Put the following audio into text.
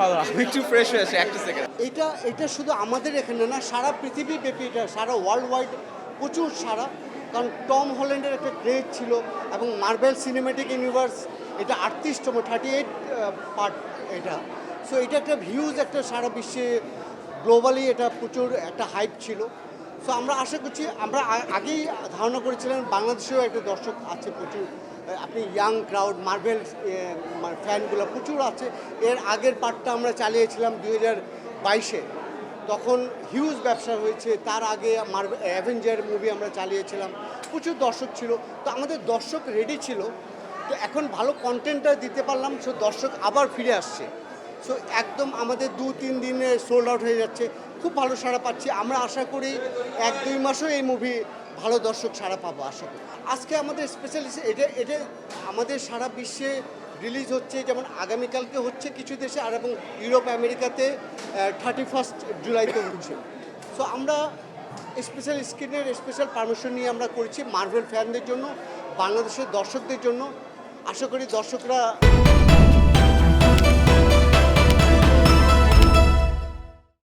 ভালো, আমি একটু ফ্রেশ হয়ে আসি একটা সেকেন্ড। এটা শুধু আমাদের এখানে না, সারা পৃথিবী ব্যাপী, এটা সারা ওয়ার্ল্ড ওয়াইড প্রচুর সারা। কারণ টম হল্যান্ডের একটা ক্রেজ ছিল এবং মার্বেল সিনেমেটিক ইউনিভার্স এটা 38তম 38 পার্ট এটা। সো এটা একটা ভিউজ একটা সারা বিশ্বে গ্লোবালি এটা প্রচুর একটা হাইপ ছিল। সো আমরা আশা করছি, আমরা আগেই ধারণা করেছিলাম বাংলাদেশেও একটা দর্শক আছে প্রচুর। আপনি ইয়াং ক্রাউড মার্বেল ফ্যানগুলো প্রচুর আছে। এর আগের পার্টটা আমরা চালিয়েছিলাম 2022-এ, তখন হিউজ ব্যবসা হয়েছে। তার আগে অ্যাভেঞ্জার মুভি আমরা চালিয়েছিলাম, প্রচুর দর্শক ছিল। তো আমাদের দর্শক রেডি ছিল, তো এখন ভালো কন্টেন্টটা দিতে পারলাম, সো দর্শক আবার ফিরে আসছে। সো একদম আমাদের 2-3 দিনে সোল্ড আউট হয়ে যাচ্ছে, খুব ভালো সাড়া পাচ্ছি। আমরা আশা করি 1-2 মাসও এই মুভি ভালো দর্শক সাড়া পাবো আশা করি। আজকে আমাদের স্পেশালিস্ট এটা আমাদের সারা বিশ্বে রিলিজ হচ্ছে, যেমন আগামীকালকে হচ্ছে কিছু দেশে, আর এবং ইউরোপ আমেরিকাতে 31 জুলাইতে হচ্ছে। সো আমরা স্পেশাল স্ক্রিনের স্পেশাল পারমিশন নিয়ে আমরা করেছি মার্ভেল ফ্যানদের জন্য, বাংলাদেশের দর্শকদের জন্য। আশা করি দর্শকরা